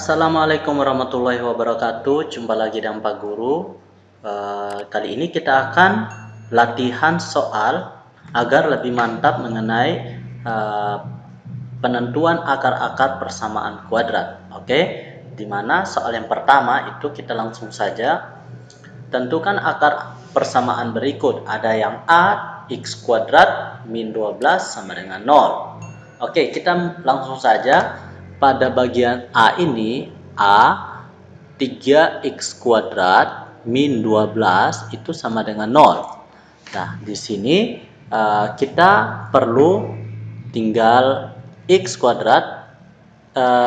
Assalamualaikum warahmatullahi wabarakatuh. Jumpa lagi dengan Pak Guru. Kali ini kita akan latihan soal agar lebih mantap mengenai penentuan akar-akar persamaan kuadrat. Oke, dimana soal yang pertama itu kita langsung saja tentukan akar persamaan berikut. Ada yang A x kuadrat min 12 sama dengan 0. Oke, kita langsung saja. Pada bagian A ini, A 3x kuadrat min 12 itu sama dengan 0. Nah, di sini kita perlu tinggal x kuadrat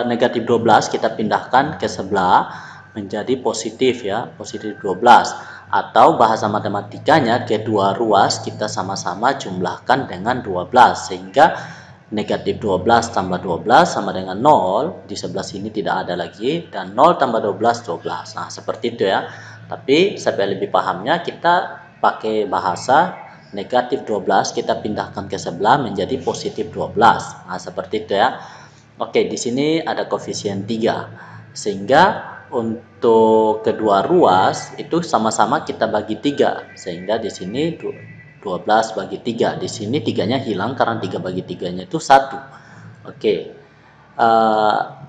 negatif 12 kita pindahkan ke sebelah menjadi positif ya, positif 12. Atau bahasa matematikanya kedua ruas kita sama-sama jumlahkan dengan 12 sehingga negatif 12 tambah 12 sama dengan 0. Di sebelah sini tidak ada lagi. Dan 0 tambah 12, 12. Nah, seperti itu ya. Tapi supaya lebih pahamnya kita pakai bahasa negatif 12 kita pindahkan ke sebelah menjadi positif 12. Nah, seperti itu ya. Oke, di sini ada koefisien 3. Sehingga untuk kedua ruas itu sama-sama kita bagi 3. Sehingga di sini 12 bagi 3. Di sini 3-nya hilang karena 3 bagi 3-nya itu 1. Oke.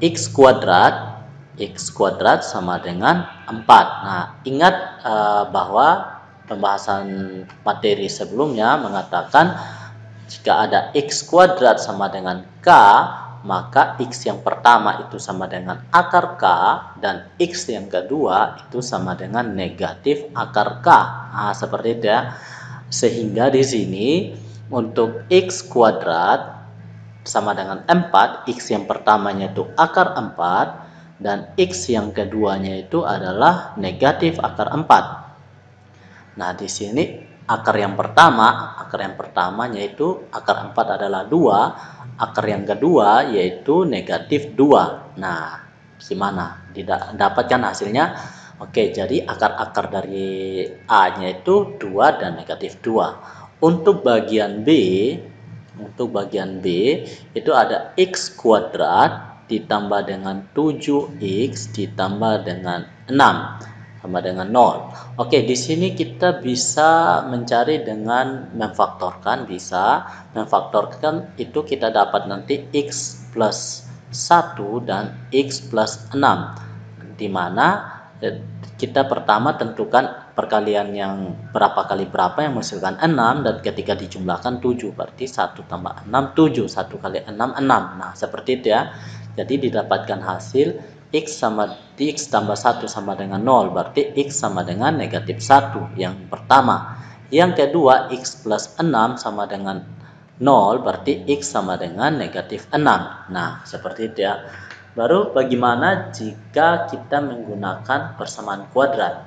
X kuadrat sama dengan 4. Nah, ingat bahwa pembahasan materi sebelumnya mengatakan jika ada x kuadrat sama dengan k, maka x yang pertama itu sama dengan akar k dan x yang kedua itu sama dengan negatif akar k. Nah, seperti itu ya. Sehingga di sini untuk x kuadrat sama dengan 4, x yang pertamanya itu akar 4 dan x yang keduanya itu adalah negatif akar 4. Nah, di sini akar yang pertamanya itu akar 4 adalah 2, akar yang kedua yaitu negatif 2. Nah, gimana? Dapatkan hasilnya? Oke, jadi akar-akar dari A-nya itu 2 dan negatif 2. Untuk bagian B itu ada x kuadrat ditambah dengan 7x ditambah dengan 6 sama dengan 0. Oke, di sini kita bisa mencari dengan memfaktorkan, itu kita dapat nanti x plus 1 dan x plus 6, di mana kita pertama tentukan perkalian yang berapa kali berapa yang menghasilkan 6 dan ketika dijumlahkan 7, berarti 1 tambah 6 7, 1 kali 6 6. Nah, seperti itu ya. Jadi didapatkan hasil x tambah 1 sama dengan 0, berarti x sama dengan negatif 1 yang pertama. Yang kedua, x plus 6 sama dengan 0, berarti x sama dengan negatif 6. Nah, seperti itu ya. Baru bagaimana jika kita menggunakan persamaan kuadrat?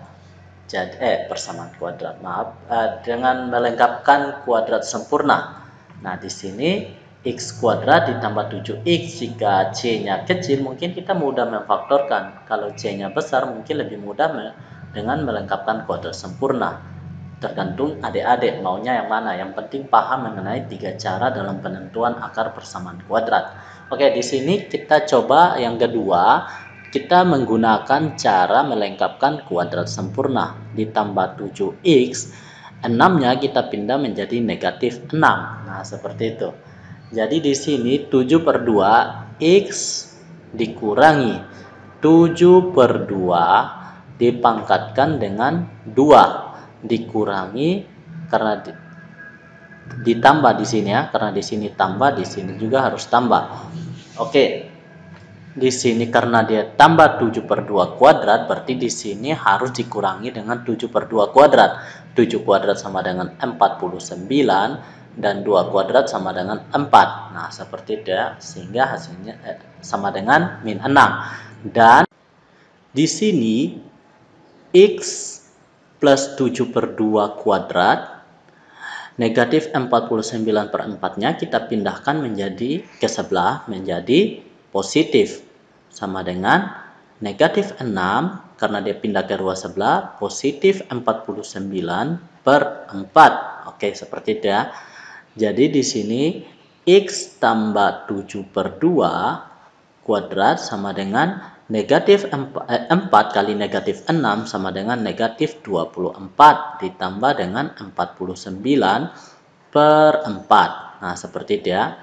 Dengan melengkapkan kuadrat sempurna. Nah, di sini x kuadrat ditambah 7x, jika c-nya kecil mungkin kita mudah memfaktorkan. Kalau c-nya besar mungkin lebih mudah dengan melengkapkan kuadrat sempurna. Tergantung adik-adik maunya yang mana. Yang penting paham mengenai 3 cara dalam penentuan akar persamaan kuadrat. Oke, di sini kita coba yang kedua. Kita menggunakan cara melengkapkan kuadrat sempurna. Ditambah 7x, 6-nya kita pindah menjadi negatif 6. Nah, seperti itu. Jadi di sini 7 per 2 x dikurangi 7 per 2 dipangkatkan dengan 2 dikurangi karena ditambah di sini ya, karena di sini tambah, di sini juga harus tambah. Oke. Di sini karena dia tambah 7 per 2 kuadrat, berarti di sini harus dikurangi dengan 7 per 2 kuadrat. 7 kuadrat sama dengan 49 dan 2 kuadrat sama dengan 4. Nah, seperti itu ya. Sehingga hasilnya sama dengan min 6. Dan di sini x plus 7 per 2 kuadrat negatif 49 per 4-nya kita pindahkan menjadi ke sebelah menjadi positif sama dengan negatif 6 karena dia pindah ke ruas sebelah positif 49 per 4. Oke, seperti itu ya. Jadi di sini x tambah 7 per 2 kuadrat sama dengan Negatif 4 kali negatif 6 sama dengan negatif 24 ditambah dengan 49 per 4. Nah, seperti itu ya.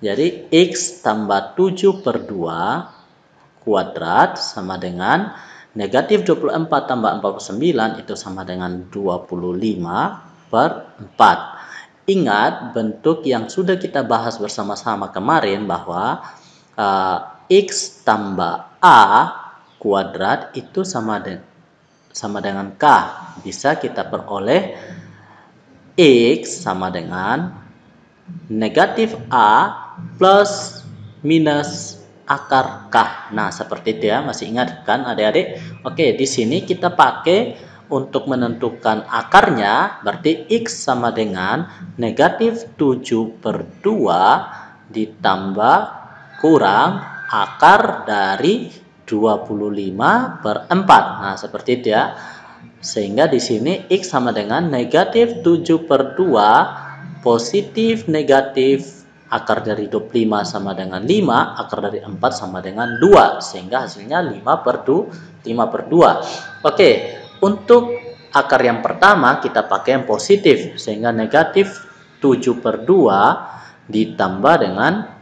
Jadi, X tambah 7 per 2 kuadrat sama dengan negatif 24 tambah 49 itu sama dengan 25 per 4. Ingat bentuk yang sudah kita bahas bersama-sama kemarin bahwa X tambah A kuadrat itu sama dengan K. Bisa kita peroleh X sama dengan negatif A plus minus akar K. Nah, seperti itu ya. Masih ingat kan adik-adik? Oke, di sini kita pakai untuk menentukan akarnya, berarti X sama dengan negatif 7 per 2 ditambah kurang akar dari 25 per 4. Nah, seperti itu ya. Sehingga di sini X sama dengan negatif 7 per 2 positif negatif akar dari 25 sama dengan 5, akar dari 4 sama dengan 2. Sehingga hasilnya 5 per 2. Oke, untuk akar yang pertama kita pakai yang positif. Sehingga negatif 7 per 2 ditambah dengan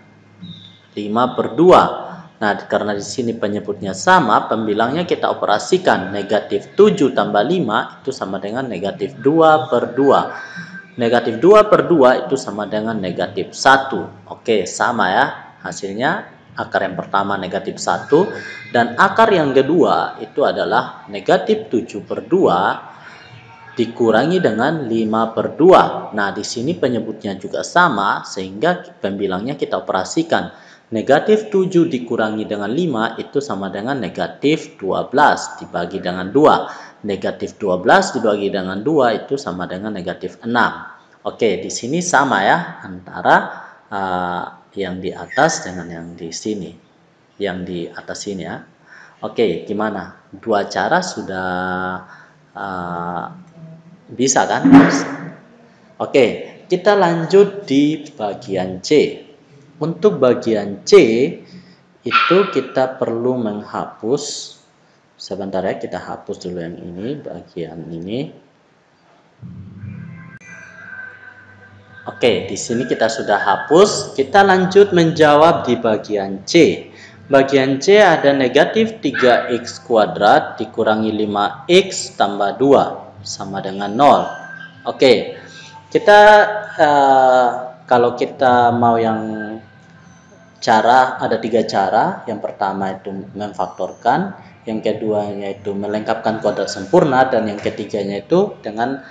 5 per 2. Nah, karena di sini penyebutnya sama, pembilangnya kita operasikan. Negatif 7 tambah 5 itu sama dengan negatif 2 per 2. Negatif 2 per 2 itu sama dengan negatif 1. Oke, sama ya. Hasilnya akar yang pertama negatif 1. Dan akar yang kedua itu adalah negatif 7 per 2 dikurangi dengan 5 per 2. Nah, di sini penyebutnya juga sama, sehingga pembilangnya kita operasikan. Negatif 7 dikurangi dengan 5 itu sama dengan negatif 12 dibagi dengan 2. Negatif 12 dibagi dengan 2 itu sama dengan negatif 6. Oke, di sini sama ya antara yang di atas dengan yang di sini. Yang di atas sini ya. Oke, gimana? Dua cara sudah bisa kan? Oke, kita lanjut di bagian C. Untuk bagian C itu kita perlu menghapus. Sebentar ya, kita hapus dulu yang ini, bagian ini. Oke, di sini kita sudah hapus. Kita lanjut menjawab di bagian C. Bagian C ada negatif 3x kuadrat dikurangi 5x tambah 2 sama dengan 0. Oke, kita kalau kita mau yang ada 3 cara. Yang pertama itu memfaktorkan, yang keduanya itu melengkapkan kuadrat sempurna, dan yang ketiganya itu dengan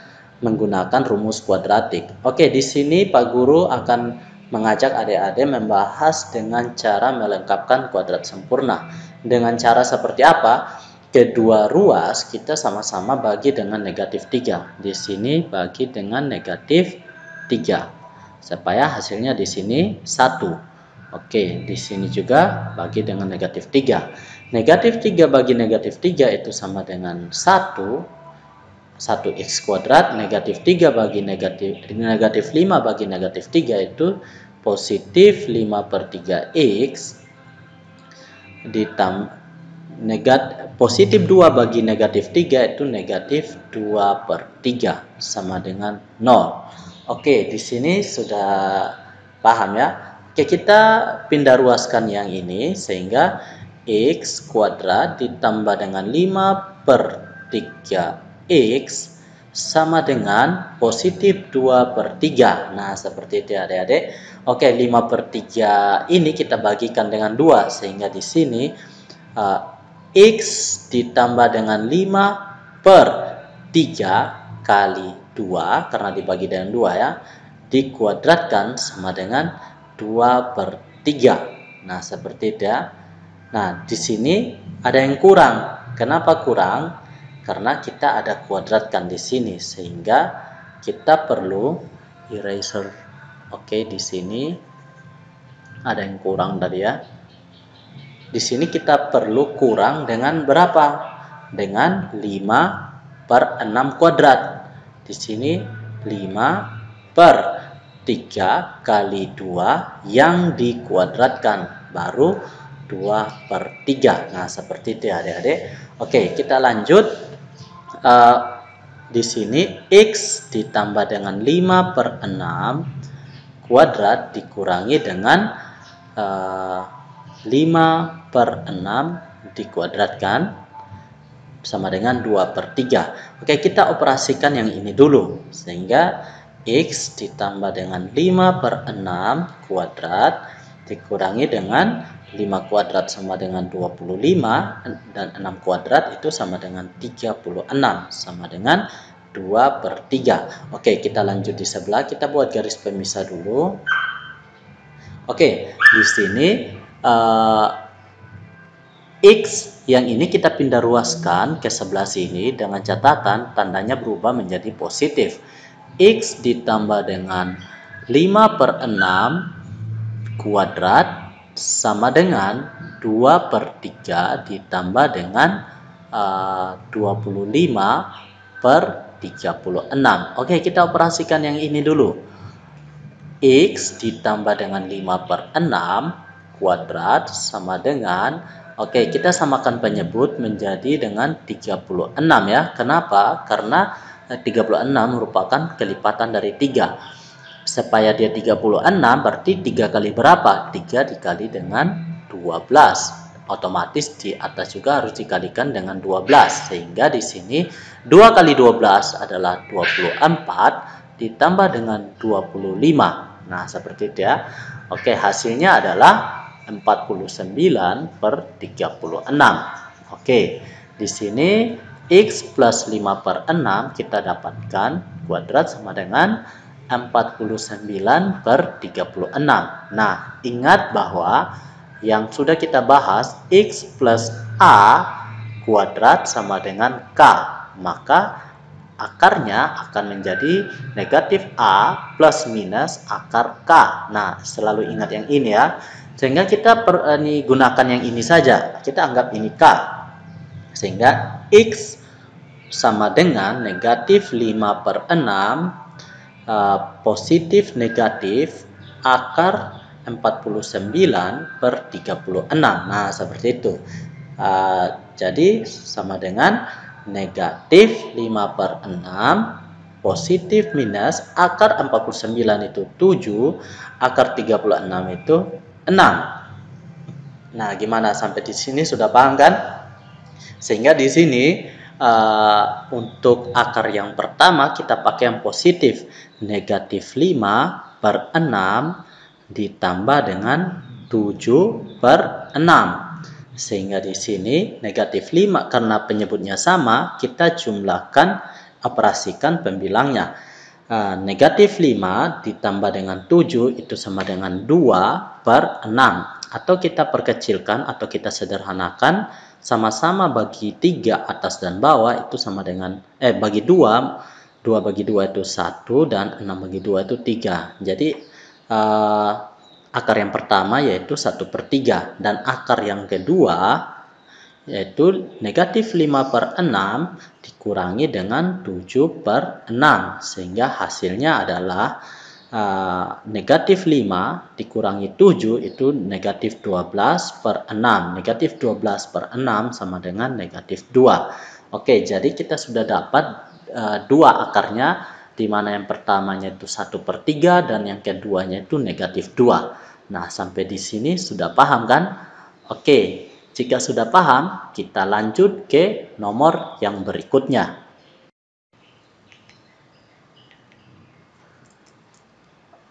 menggunakan rumus kuadratik. Oke, di sini Pak Guru akan mengajak adik-adik membahas dengan cara melengkapkan kuadrat sempurna. Dengan cara seperti apa? Kedua ruas kita sama-sama bagi dengan negatif 3. Di sini bagi dengan negatif 3. Supaya hasilnya di sini 1. Oke, di sini juga bagi dengan negatif 3. Negatif 3 bagi negatif 3 itu sama dengan 1x kuadrat. Negatif 3 bagi negatif 5 bagi negatif 3 itu positif 5 per 3x ditambah positif 2 bagi negatif 3 itu negatif 2 per 3 sama dengan 0. Oke, di sini sudah paham ya? Oke, kita pindah ruaskan yang ini sehingga x kuadrat ditambah dengan 5 per 3x sama dengan positif 2 per 3. Nah, seperti itu adik-adik. Oke, 5 per 3 ini kita bagikan dengan 2 sehingga di sini x ditambah dengan 5 per 3 kali 2 karena dibagi dengan 2 ya, dikuadratkan sama dengan 2 per 3. Nah, seperti itu ya. Nah, di sini ada yang kurang. Kenapa kurang? Karena kita ada kuadratkan di sini sehingga kita perlu eraser. Oke, di sini ada yang kurang tadi ya. Di sini kita perlu kurang dengan berapa? Dengan 5 per 6 kuadrat. Di sini 5 per 3 kali 2 yang dikuadratkan. Baru 2/3. Nah, seperti itu ya adik-adik. Oke, kita lanjut. Di sini X ditambah dengan 5/6 kuadrat dikurangi dengan 5/6 dikuadratkan sama dengan 2/3. Oke, kita operasikan yang ini dulu. Sehingga X ditambah dengan 5/6 kuadrat dikurangi dengan 5 kuadrat sama dengan 25 dan 6 kuadrat itu sama dengan 36 sama dengan 2/3. Oke, kita lanjut di sebelah, kita buat garis pemisah dulu. Oke, di sini X yang ini kita pindah ruaskan ke sebelah sini dengan catatan tandanya berubah menjadi positif. X ditambah dengan 5/6 kuadrat sama dengan 2/3 ditambah dengan 25/36. Oke, kita operasikan yang ini dulu. X ditambah dengan 5/6 kuadrat sama dengan, oke, kita samakan penyebut menjadi dengan 36 ya. Kenapa? Karena 36 merupakan kelipatan dari 3. Supaya dia 36 berarti 3 kali berapa? 3 dikali dengan 12. Otomatis di atas juga harus dikalikan dengan 12. Sehingga di sini 2 kali 12 adalah 24 ditambah dengan 25. Nah, seperti itu ya. Oke, hasilnya adalah 49/36. Oke, di sini X plus 5/6 kita dapatkan kuadrat sama dengan 49/36. Nah, ingat bahwa yang sudah kita bahas X plus A kuadrat sama dengan K. Maka akarnya akan menjadi negatif A plus minus akar K. Nah, selalu ingat yang ini ya. Sehingga kita gunakan yang ini saja. Kita anggap ini K. Sehingga X sama dengan negatif 5/6 positif negatif akar 49/36. Nah, seperti itu. Jadi sama dengan negatif 5/6 positif minus akar 49 itu 7, akar 36 itu 6. Nah, gimana sampai di sini sudah paham kan? Sehingga di sini untuk akar yang pertama kita pakai yang positif, negatif 5/6 ditambah dengan 7/6. Sehingga di sini negatif 5 karena penyebutnya sama, kita jumlahkan, operasikan pembilangnya. Negatif 5 ditambah dengan 7 itu sama dengan 2/6. Atau kita perkecilkan atau kita sederhanakan, sama-sama bagi 3 atas dan bawah itu sama dengan bagi 2 bagi 2 itu 1 dan 6 bagi 2 itu 3. Jadi akar yang pertama yaitu 1/3 dan akar yang kedua yaitu negatif 5/6 dikurangi dengan 7/6 sehingga hasilnya adalah negatif 5 dikurangi 7 itu negatif 12/6. Negatif 12/6 sama dengan negatif 2. Oke, jadi kita sudah dapat dua akarnya, di mana yang pertamanya itu 1/3 dan yang keduanya itu negatif 2. Nah, sampai di sini sudah paham kan? Oke, jika sudah paham, kita lanjut ke nomor yang berikutnya.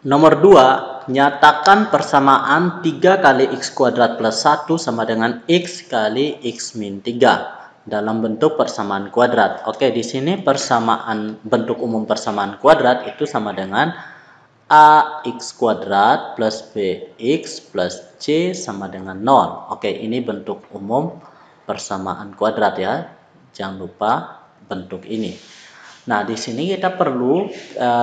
Nomor 2, nyatakan persamaan 3 kali x kuadrat plus 1 sama dengan x kali x min 3 dalam bentuk persamaan kuadrat. Oke, di sini persamaan bentuk umum persamaan kuadrat itu sama dengan ax kuadrat plus bx plus c sama dengan 0. Oke, ini bentuk umum persamaan kuadrat ya. Jangan lupa bentuk ini. Nah, di sini kita perlu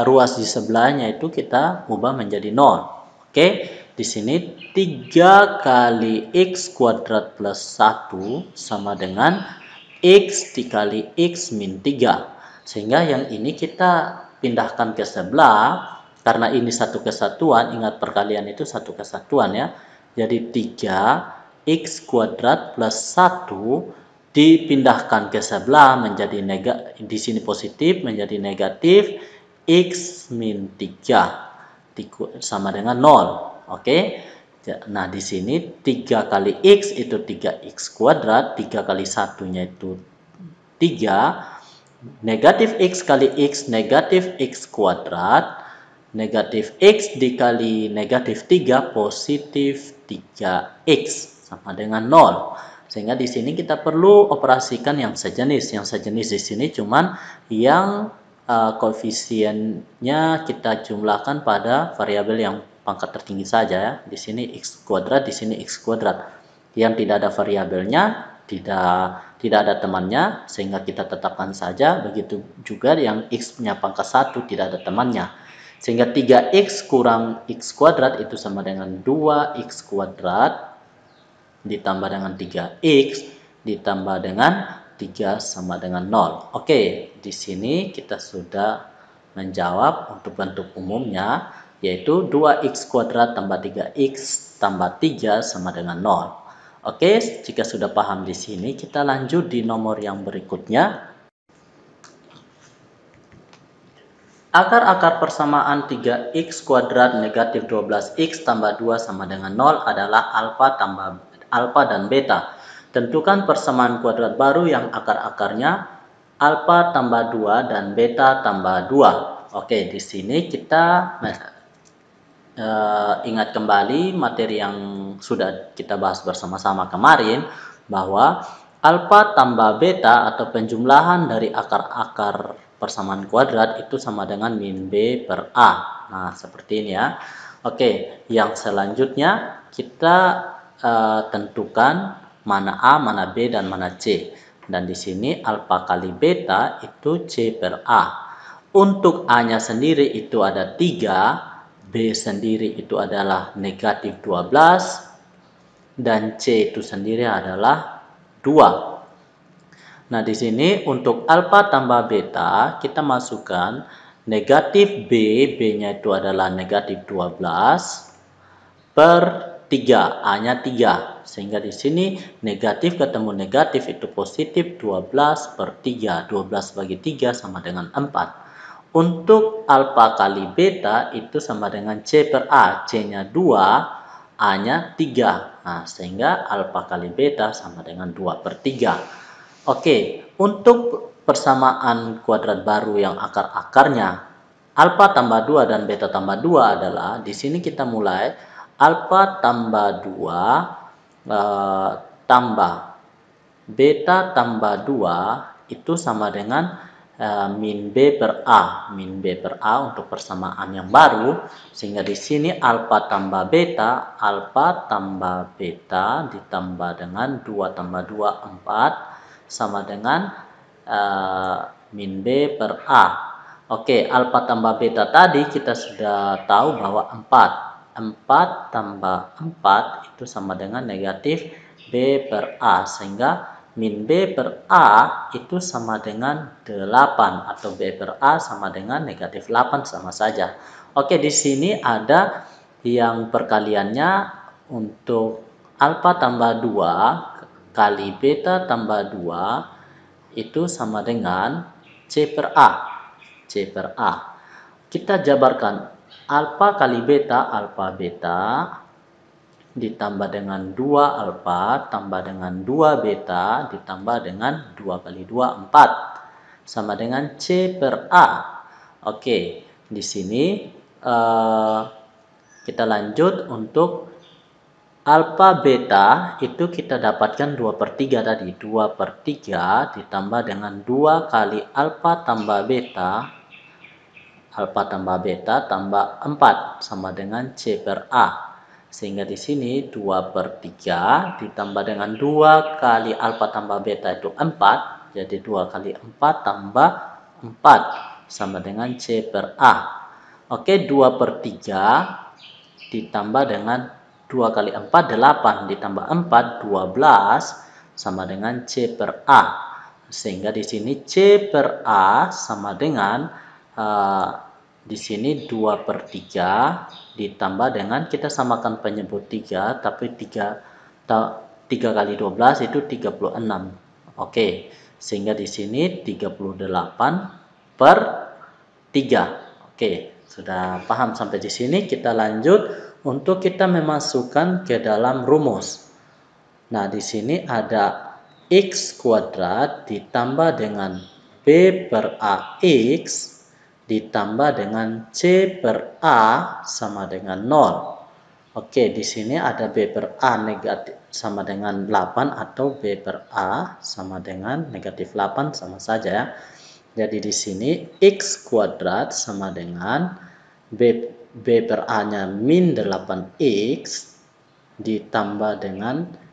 ruas di sebelahnya itu kita ubah menjadi 0. Oke, di sini 3 kali x kuadrat plus 1 sama dengan x dikali x min 3. Sehingga yang ini kita pindahkan ke sebelah, karena ini satu kesatuan, ingat perkalian itu satu kesatuan ya. Jadi 3 X kuadrat plus 1 dipindahkan ke sebelah menjadi di sini positif menjadi negatif X min 3 sama dengan 0. Oke. Nah, di sini 3 kali X itu 3X kuadrat, 3 kali 1-nya itu 3, negatif X kali X, negatif X kuadrat, negatif X dikali negatif 3, positif 3X, sama dengan 0. Sehingga di sini kita perlu operasikan yang sejenis. Yang sejenis di sini cuman yang koefisiennya kita jumlahkan pada variabel yang pangkat tertinggi saja ya. Di sini X kuadrat, di sini X kuadrat. Yang tidak ada variabelnya, tidak ada temannya, sehingga kita tetapkan saja. Begitu juga yang X-nya pangkat 1 tidak ada temannya. Sehingga 3X kurang X kuadrat itu sama dengan 2X kuadrat ditambah dengan 3X ditambah dengan 3 sama dengan 0. Oke, di sini kita sudah menjawab untuk bentuk umumnya, yaitu 2X kuadrat tambah 3X tambah 3 sama dengan 0. Oke, jika sudah paham di sini, kita lanjut di nomor yang berikutnya. Akar-akar persamaan 3X kuadrat negatif 12X tambah 2 sama dengan 0 adalah alfa dan beta. Tentukan persamaan kuadrat baru yang akar-akarnya alfa tambah 2 dan beta tambah 2. Oke, di sini kita ingat kembali materi yang sudah kita bahas bersama-sama kemarin, bahwa alfa tambah beta atau penjumlahan dari akar-akar persamaan kuadrat itu sama dengan min B per A. Nah, seperti ini ya. Oke, yang selanjutnya kita tentukan mana A, mana B, dan mana C. Dan di sini alfa kali beta itu C per A. Untuk A-nya sendiri itu ada 3, B sendiri itu adalah negatif 12, dan C itu sendiri adalah 2. Nah, di sini untuk alfa tambah beta, kita masukkan negatif B, B-nya itu adalah negatif 12, per 3, A-nya 3. Sehingga di sini negatif ketemu negatif itu positif 12 per 3. 12 bagi 3 sama dengan 4. Untuk alfa kali beta itu sama dengan C per A. C-nya 2, A-nya 3. Nah, sehingga alfa kali beta sama dengan 2 per 3. Oke, untuk persamaan kuadrat baru yang akar-akarnya alfa tambah 2 dan beta tambah 2 adalah, di sini kita mulai alfa tambah 2 tambah beta tambah 2 itu sama dengan min B per A. Min B per A untuk persamaan yang baru. Sehingga di sini alfa tambah beta ditambah dengan 2 tambah 2, 4, sama dengan min B per A. Oke, alfa tambah beta tadi kita sudah tahu bahwa 4. 4 tambah 4 itu sama dengan negatif B per A. Sehingga min B per A itu sama dengan 8, atau B per A sama dengan negatif 8, sama saja. Oke, di sini ada yang perkaliannya untuk alfa tambah 2 kali beta tambah 2 itu sama dengan C per A. C per A. Kita jabarkan alfa kali beta, alfa beta, ditambah dengan 2 alfa, tambah dengan 2 beta, ditambah dengan 2 kali 2, 4. Sama dengan C per A. Oke, di sini kita lanjut untuk alfa beta itu kita dapatkan 2 per 3 tadi. 2 per 3 ditambah dengan 2 kali alfa tambah beta tambah 4 sama dengan C per A. Sehingga di sini 2 per 3 ditambah dengan 2 kali alfa tambah beta itu 4. Jadi 2 kali 4 tambah 4 sama dengan C per A. Oke, 2 per 3 ditambah dengan 2 kali 4, 8, ditambah 4, 12, sama dengan C per A. Sehingga di sini C per A sama dengan di sini 2 per 3 ditambah dengan, kita samakan penyebut 3, tapi 3 kali 12 itu 36. Oke, sehingga di sini 38/3. Oke, sudah paham sampai di sini. Kita lanjut untuk kita memasukkan ke dalam rumus. Nah, di sini ada x kuadrat ditambah dengan b per ax ditambah dengan c per a sama dengan 0. Oke, di sini ada b per a negatif sama dengan 8 atau b per a sama dengan negatif 8 sama saja ya. Jadi di sini x kuadrat sama dengan b per a-nya min 8x ditambah dengan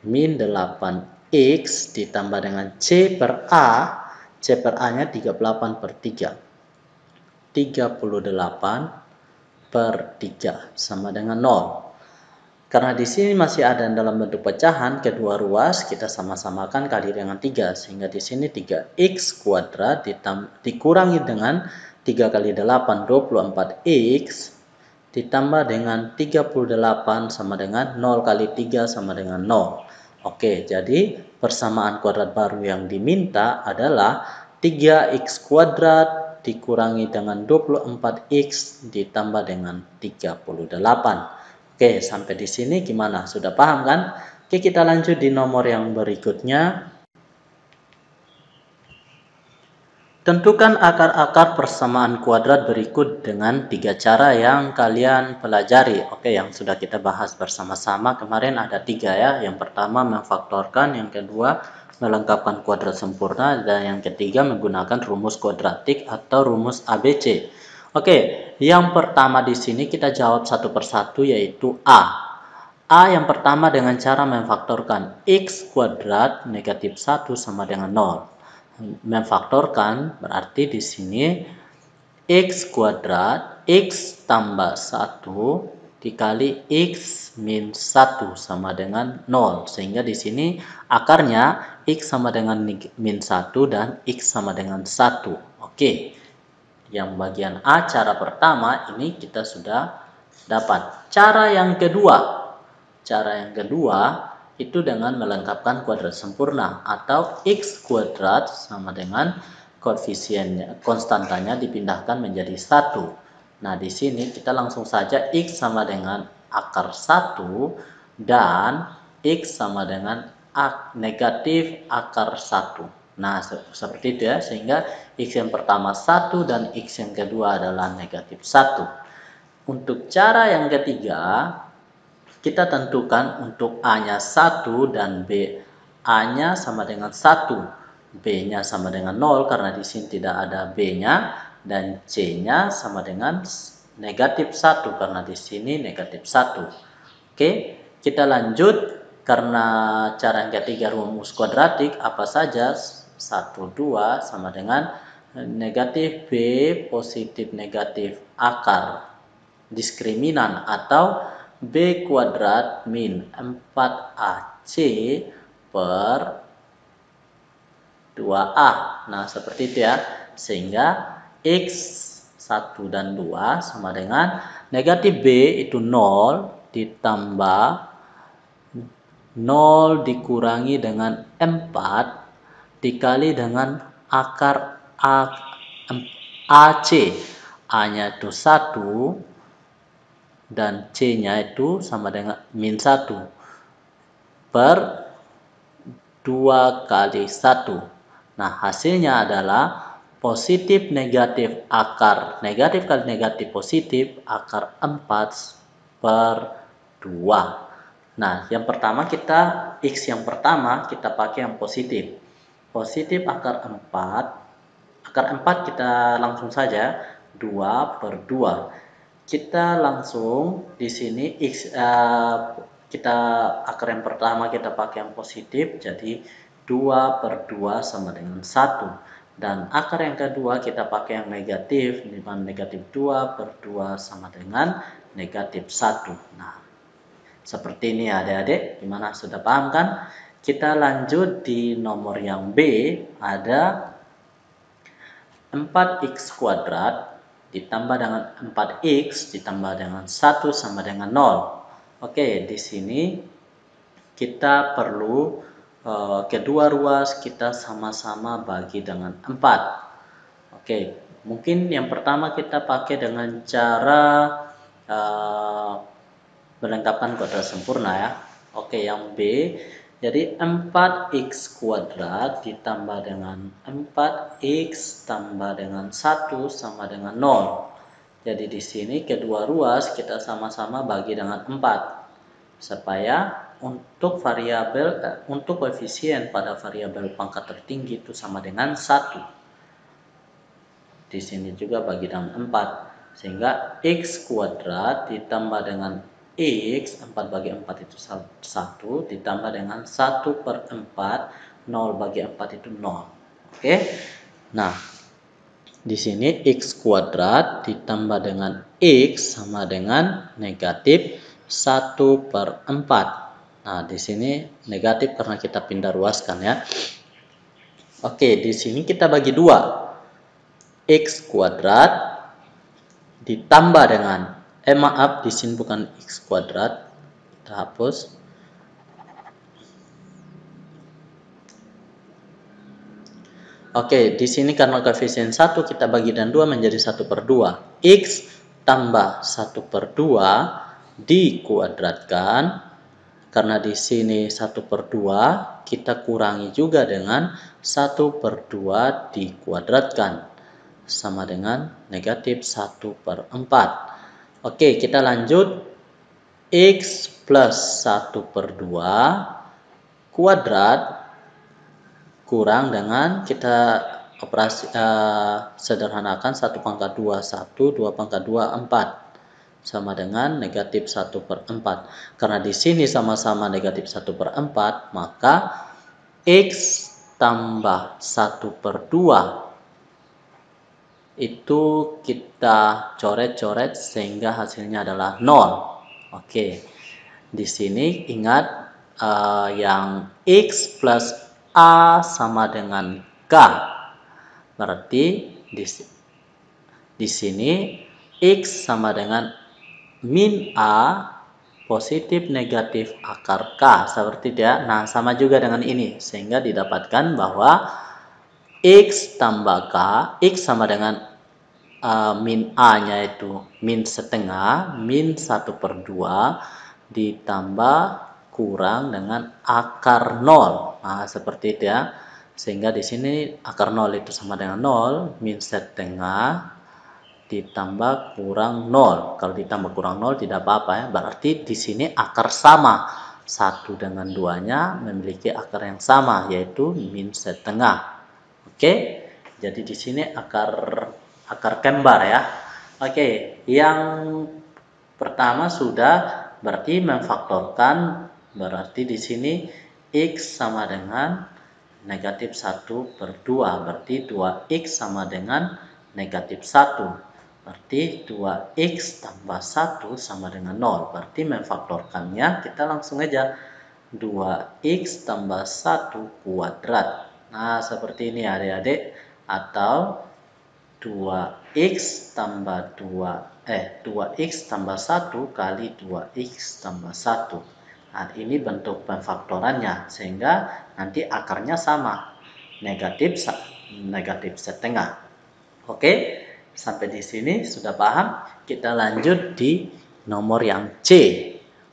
min 8x ditambah dengan c per a-nya 38/3. 38/3 sama dengan 0. Karena di sini masih ada dalam bentuk pecahan, kedua ruas kita sama-samakan kali dengan 3. Sehingga di sini 3x kuadrat dikurangi dengan 3 kali 8, 24x, ditambah dengan 38 sama dengan 0 kali 3 sama dengan 0. Oke, jadi persamaan kuadrat baru yang diminta adalah 3x kuadrat dikurangi dengan 24x ditambah dengan 38. Oke, sampai di sini gimana? Sudah paham kan? Oke, kita lanjut di nomor yang berikutnya. Tentukan akar-akar persamaan kuadrat berikut dengan 3 cara yang kalian pelajari. Oke, yang sudah kita bahas bersama-sama kemarin ada 3 ya. Yang pertama memfaktorkan, yang kedua melengkapkan kuadrat sempurna, dan yang ketiga menggunakan rumus kuadratik atau rumus ABC. Oke, yang pertama di sini kita jawab satu persatu yaitu A. A yang pertama dengan cara memfaktorkan x kuadrat negatif 1 sama dengan 0. Memfaktorkan berarti di sini x kuadrat x tambah 1 dikali x min 1 sama dengan 0. Sehingga di sini akarnya x sama dengan min 1 dan x sama dengan 1. Oke. Yang bagian A cara pertama ini kita sudah dapat. Cara yang kedua itu dengan melengkapkan kuadrat sempurna atau x kuadrat sama dengan koefisiennya, konstantanya dipindahkan menjadi 1. Nah, di sini kita langsung saja x sama dengan akar 1 dan x sama dengan negatif akar 1. Nah, seperti itu ya, sehingga x yang pertama 1 dan x yang kedua adalah negatif 1. Untuk cara yang ketiga, kita tentukan untuk A-nya 1 dan A-nya sama dengan 1. B-nya sama dengan 0 karena di sini tidak ada B-nya, dan C-nya sama dengan negatif 1 karena di sini negatif 1. Oke, kita lanjut. Karena cara yang ketiga rumus kuadratik, apa saja 1, 2 sama dengan negatif B positif negatif akar diskriminan atau B kuadrat min 4AC per 2A. Nah, seperti itu ya. Sehingga X 1 dan 2 sama dengan negatif B itu 0 ditambah 0 dikurangi dengan 4 dikali dengan akar AC. A-nya itu 1 dan C-nya itu sama dengan min 1 per 2 kali 1. Nah, hasilnya adalah positif negatif akar negatif kali negatif positif akar 4 per 2. Nah, yang pertama X yang pertama kita pakai yang positif. Positif akar 4. Akar 4 kita langsung saja 2 per 2. Kita langsung di sini kita akar yang pertama kita pakai yang positif, jadi 2 per 2 sama dengan 1. Dan akar yang kedua kita pakai yang negatif, di mana negatif 2 per 2 sama dengan negatif 1. Nah, seperti ini adik-adik, gimana, sudah paham kan? Kita lanjut di nomor yang B, ada 4x kuadrat ditambah dengan 4x ditambah dengan 1 sama dengan 0. Oke, di sini kita perlu kedua ruas kita sama-sama bagi dengan 4. Oke, mungkin yang pertama kita pakai dengan cara melengkapkan kuadrat sempurna ya. Oke, yang B, jadi 4x kuadrat ditambah dengan 4x tambah dengan 1 sama dengan 0. Jadi di sini kedua ruas kita sama-sama bagi dengan 4 supaya untuk variabel untuk koefisien pada variabel pangkat tertinggi itu sama dengan 1. Di sini juga bagi dengan 4 sehingga x kuadrat ditambah dengan x 4 bagi 4 itu 1 ditambah dengan 1/4 0 bagi 4 itu 0. Oke. Nah, di sini x kuadrat ditambah dengan x sama dengan negatif 1/4. Nah, di sini negatif karena kita pindah ruaskan ya. Oke, di sini kita bagi 2. X kuadrat ditambah dengan maaf, di sini bukan x kuadrat. Kita hapus. Oke, di sini karena koefisien 1 kita bagi dan 2 menjadi 1/2. X tambah 1/2 dikuadratkan. Karena di sini 1/2 kita kurangi juga dengan 1/2 dikuadratkan. Sama dengan negatif 1/4. Oke, kita lanjut. X plus 1/2 kuadrat kurang dengan kita operasi sederhanakan 1/2 1, 2/2 4 sama dengan negatif 1/4. Karena di sini sama-sama negatif 1/4, maka x tambah 1/2 itu kita coret-coret sehingga hasilnya adalah 0. Oke, di sini ingat yang x plus a sama dengan k. Berarti di sini x sama dengan min a positif negatif akar k seperti itu ya. Nah, sama juga dengan ini sehingga didapatkan bahwa x tambah k, x sama dengan min a nya itu min setengah min 1/2 ditambah kurang dengan akar 0. Nah, seperti itu ya. Sehingga di sini akar 0 itu sama dengan 0 min setengah ditambah kurang 0. Kalau ditambah kurang 0 tidak apa-apa ya. Berarti di sini akar sama. 1 dengan 2-nya memiliki akar yang sama yaitu min setengah. Oke. Jadi di sini akar kembar ya. Oke, yang pertama sudah berarti memfaktorkan, berarti di sini x sama dengan negatif 1/2, berarti 2x sama dengan negatif 1. Berarti 2x tambah 1 sama dengan 0. Berarti memfaktorkannya kita langsung aja 2x tambah 1 kuadrat. Nah, seperti ini adik-adik. Atau 2x tambah 2x tambah 1 kali 2x tambah 1. Nah, ini bentuk pemfaktorannya sehingga nanti akarnya sama, negatif setengah. Oke, sampai di sini sudah paham? Kita lanjut di nomor yang C.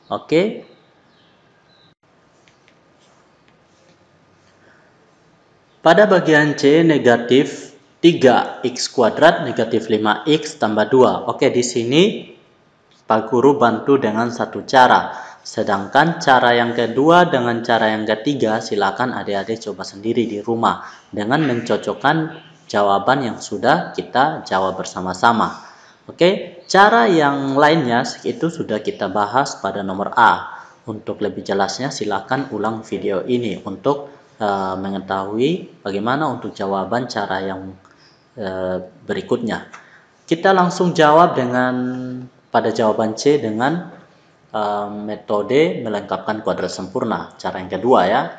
Oke. Pada bagian C negatif 3x kuadrat negatif 5x tambah 2. Oke, di sini Pak Guru bantu dengan satu cara. Sedangkan cara yang kedua dengan cara yang ketiga silakan adik-adik coba sendiri di rumah dengan mencocokkan jawaban yang sudah kita jawab bersama-sama. Oke, cara yang lainnya itu sudah kita bahas pada nomor A. Untuk lebih jelasnya silakan ulang video ini untuk mengetahui bagaimana untuk jawaban cara yang berikutnya. Kita langsung jawab dengan pada jawaban C dengan metode melengkapkan kuadrat sempurna. Cara yang kedua ya.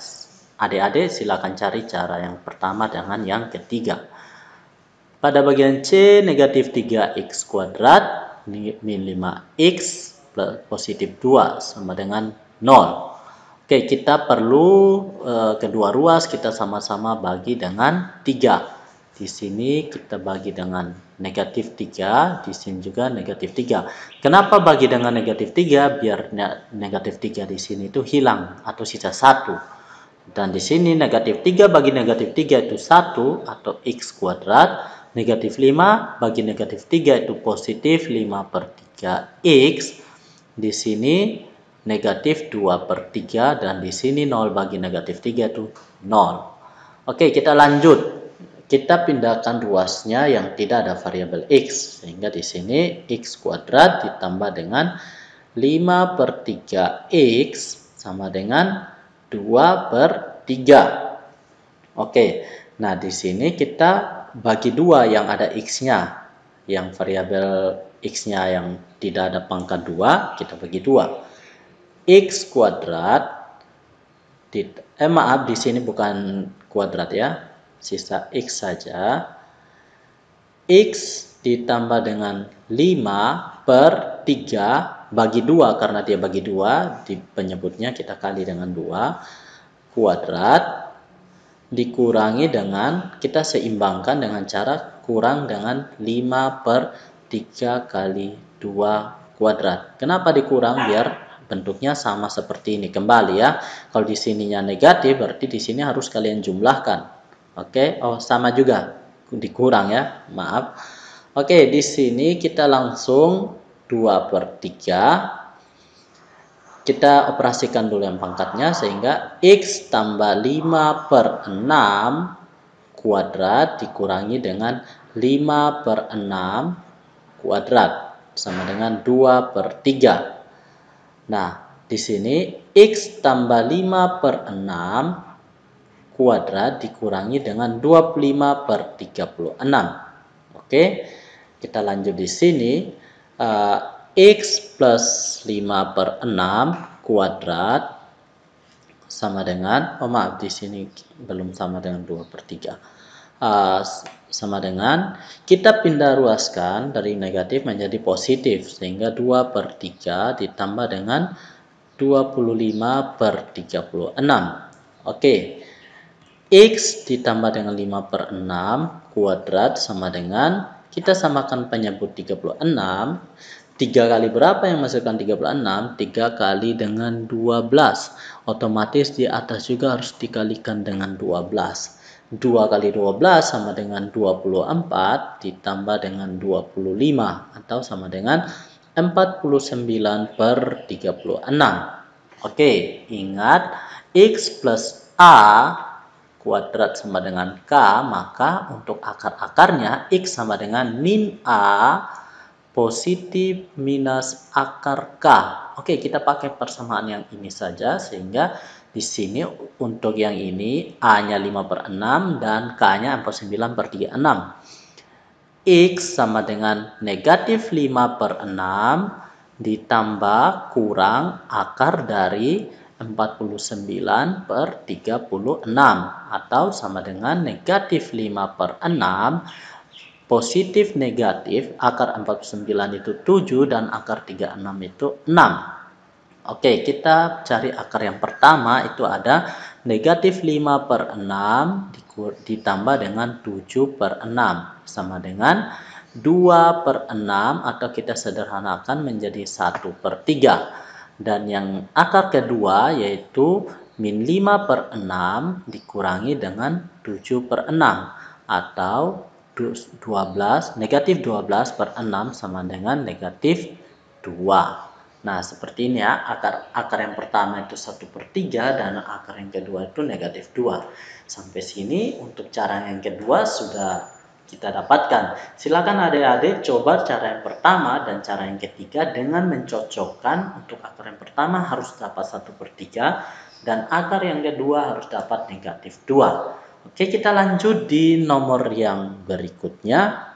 Adik-adik silakan cari cara yang pertama dengan yang ketiga. Pada bagian C negatif 3x kuadrat min 5x plus positif 2 sama dengan 0. Oke, kita perlu kedua ruas kita sama-sama bagi dengan 3. Di sini kita bagi dengan negatif 3, di sini juga negatif 3. Kenapa bagi dengan negatif 3? Biar negatif 3 di sini itu hilang atau sisa 1. Dan di sini negatif 3 bagi negatif 3 itu 1 atau X kuadrat. Negatif 5 bagi negatif 3 itu positif 5 per 3X. Di sini negatif 2 per 3 dan di sini 0 bagi negatif 3 itu 0. Oke, kita lanjut. Kita pindahkan ruasnya yang tidak ada variabel X. Sehingga di sini X kuadrat ditambah dengan 5 per 3X sama dengan 2 per 3. Oke, nah di sini kita bagi 2 yang ada X-nya. Yang variabel X-nya yang tidak ada pangkat 2, kita bagi 2. X kuadrat, maaf di sini bukan kuadrat ya. Sisa X saja. X ditambah dengan 5 per 3 bagi 2 karena dia bagi 2 di penyebutnya kita kali dengan 2 kuadrat dikurangi dengan kita seimbangkan dengan cara kurang dengan 5 per 3 kali 2 kuadrat. Kenapa dikurang? Biar bentuknya sama seperti ini kembali ya. Kalau di sininya negatif berarti di sini harus kalian jumlahkan. Oke, oh sama juga dikurang ya, maaf. Oke, di sini kita langsung 2 per 3. Kita operasikan dulu yang pangkatnya sehingga X tambah 5 per 6 kuadrat dikurangi dengan 5 per 6 kuadrat sama dengan 2 per 3. Nah, di sini X tambah 5 per 6 kuadrat dikurangi dengan 25 per 36. Oke, kita lanjut di sini. X plus 5 per 6 kuadrat sama dengan, maaf di sini belum sama dengan 2 per 3. Sama dengan, kita pindah ruaskan dari negatif menjadi positif. Sehingga 2 per 3 ditambah dengan 25 per 36. Oke. X ditambah dengan 5 per 6 kuadrat sama dengan, kita samakan penyebut 36. 3 kali berapa yang masukkan 36? 3 kali dengan 12. Otomatis di atas juga harus dikalikan dengan 12. 2 kali 12 sama dengan 24 ditambah dengan 25 atau sama dengan 49 per 36. Oke, ingat X plus A kuadrat sama dengan K, maka untuk akar-akarnya X sama dengan min A positif minus akar K. Oke, kita pakai persamaan yang ini saja sehingga di sini untuk yang ini A-nya 5 per 6 dan K-nya 49 per 36. X sama dengan negatif 5 per 6 ditambah kurang akar dari 49 per 36 atau sama dengan negatif 5 per 6 positif negatif akar 49 itu 7 dan akar 36 itu 6. Oke, kita cari akar yang pertama itu ada negatif 5 per 6 ditambah dengan 7 per 6 sama dengan 2 per 6 atau kita sederhanakan menjadi 1 per 3. Dan yang akar kedua yaitu min 5 per 6 dikurangi dengan 7 per 6 atau 12, negatif 12 per 6 sama dengan negatif 2. Nah seperti ini ya, akar yang pertama itu 1 per 3 dan akar yang kedua itu negatif 2. Sampai sini untuk cara yang kedua sudah kita dapatkan. Silakan adik-adik coba cara yang pertama dan cara yang ketiga dengan mencocokkan. Untuk akar yang pertama harus dapat 1 per 3 dan akar yang kedua harus dapat negatif 2. Oke, kita lanjut di nomor yang berikutnya.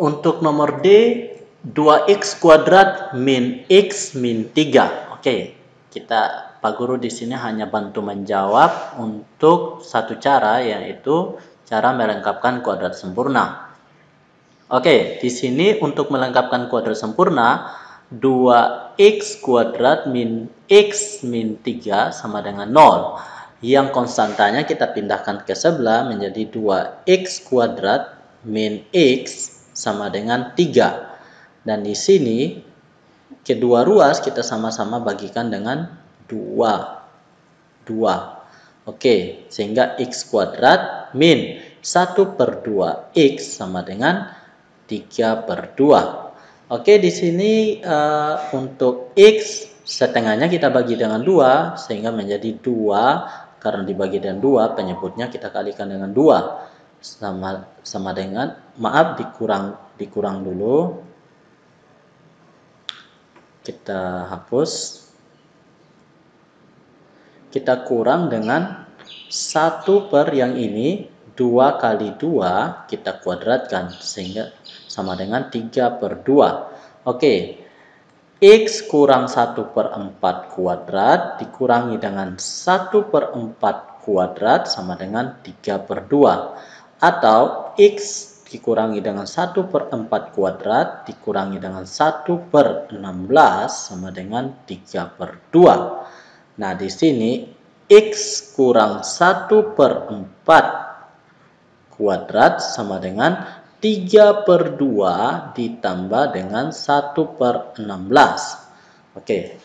Untuk nomor D, 2x kuadrat min x min 3. Oke, kita Pak Guru di sini hanya bantu menjawab untuk satu cara, yaitu cara melengkapkan kuadrat sempurna. Oke, di sini untuk melengkapkan kuadrat sempurna, 2x kuadrat min x min 3 sama dengan 0. Yang konstantanya kita pindahkan ke sebelah menjadi 2x kuadrat min x sama dengan 3. Dan di sini kedua ruas kita sama-sama bagikan dengan 2. Oke, sehingga x kuadrat min 1/2x sama dengan 3/2. Oke, di sini untuk x setengahnya kita bagi dengan 2 sehingga menjadi 2. Karena dibagi dengan 2, penyebutnya kita kalikan dengan 2. Sama dengan, maaf, dikurang dulu. Kita hapus. Kita kurang dengan 1 per yang ini, 2 kali 2 kita kuadratkan sehingga sama dengan 3/2. Oke, x kurang 1/4 kuadrat dikurangi dengan 1/4 kuadrat sama dengan 3/2. Atau x dikurangi dengan 1/4 kuadrat dikurangi dengan 1/16 sama dengan 3/2. Nah, di sini x kurang 1/4 kuadrat sama dengan 3/2 ditambah dengan 1/16. Oke,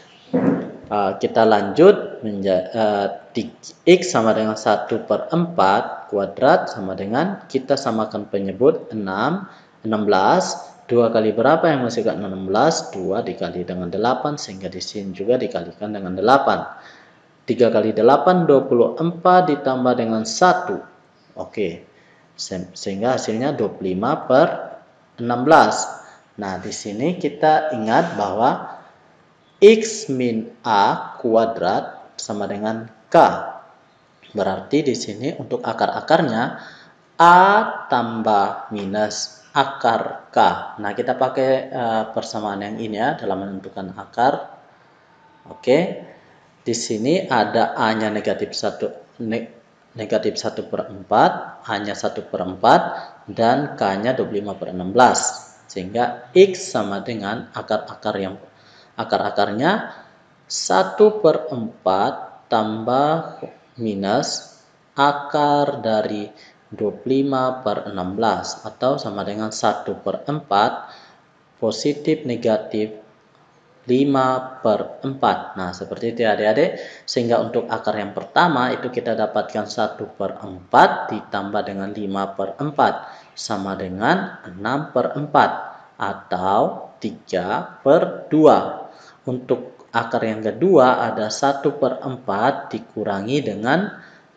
kita lanjut menjadi x sama dengan 1/4 kuadrat sama dengan, kita samakan penyebut 16. 2 kali berapa yang masih 16? 2 dikali dengan 8 sehingga di sini juga dikalikan dengan 8. 3 kali 8 24 ditambah dengan 1. Oke. Sehingga hasilnya 25/16. Nah, di sini kita ingat bahwa x min a kuadrat sama dengan k. Berarti di sini untuk akar-akarnya a tambah minus akar k. Nah, kita pakai persamaan yang ini ya dalam menentukan akar. Oke. Di sini ada a-nya negatif 1/4, a-nya 1/4, dan k-nya 25/16. Sehingga x sama dengan akar-akarnya 1/4 tambah minus akar dari 25/16 atau sama dengan 1/4 positif negatif 5/4. Nah, seperti itu adik-adik. Sehingga untuk akar yang pertama itu kita dapatkan 1/4 ditambah dengan 5/4 sama dengan 6/4 atau 3/2. Untuk akar yang kedua ada 1/4 dikurangi dengan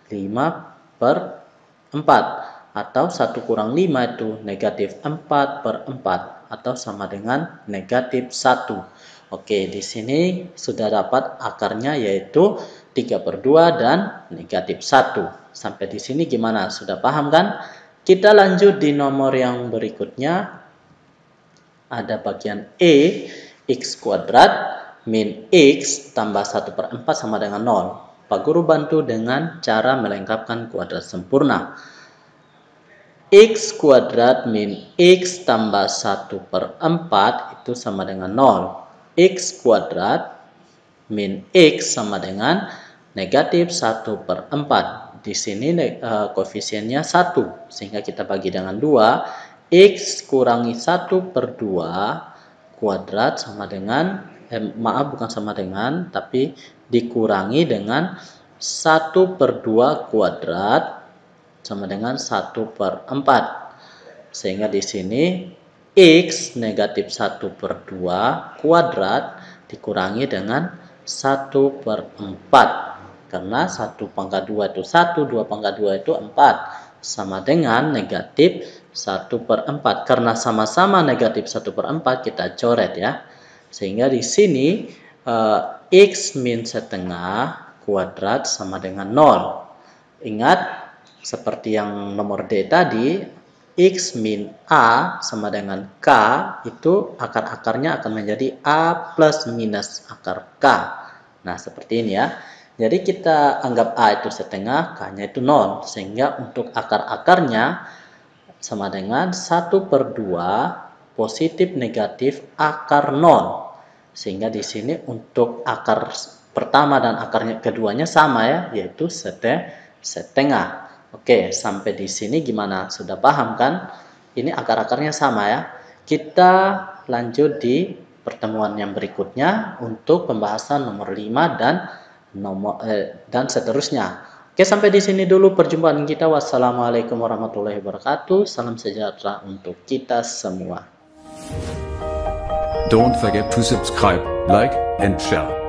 5/4 atau 1 kurang 5 itu negatif 4/4 atau sama dengan negatif 1. Oke, di sini sudah dapat akarnya yaitu 3/2 dan negatif 1. Sampai di sini gimana? Sudah paham kan? Kita lanjut di nomor yang berikutnya. Ada bagian E, x kuadrat min x tambah 1/4 sama dengan 0. Pak Guru bantu dengan cara melengkapkan kuadrat sempurna. X kuadrat min x tambah 1/4 itu sama dengan 0. X kuadrat min x sama dengan negatif 1/4. Di sini koefisiennya 1, sehingga kita bagi dengan 2. X kurangi 1/2 kuadrat sama dengan, bukan sama dengan, tapi dikurangi dengan 1/2 kuadrat sama dengan 1/4. Sehingga di sini x negatif 1/2 kuadrat dikurangi dengan 1/4. Karena 1/2 itu 1, 2/2 itu 4. Sama dengan negatif 1/4. Karena sama-sama negatif 1/4 kita coret ya. Sehingga di sini x min setengah kuadrat sama dengan 0. Ingat, seperti yang nomor D tadi, x min a sama dengan k, itu akar-akarnya akan menjadi a plus minus akar k. Nah, seperti ini ya. Jadi kita anggap a itu setengah, k-nya itu 0. Sehingga untuk akar-akarnya sama dengan 1/2 positif negatif akar 0. Sehingga di sini untuk akar pertama dan akarnya keduanya sama ya, yaitu setengah. Oke, sampai di sini gimana? Sudah paham kan? Ini akar-akarnya sama ya. Kita lanjut di pertemuan yang berikutnya untuk pembahasan nomor 5 dan seterusnya. Oke, sampai di sini dulu perjumpaan kita. Wassalamualaikum warahmatullahi wabarakatuh. Salam sejahtera untuk kita semua. Don't forget to subscribe, like, and share.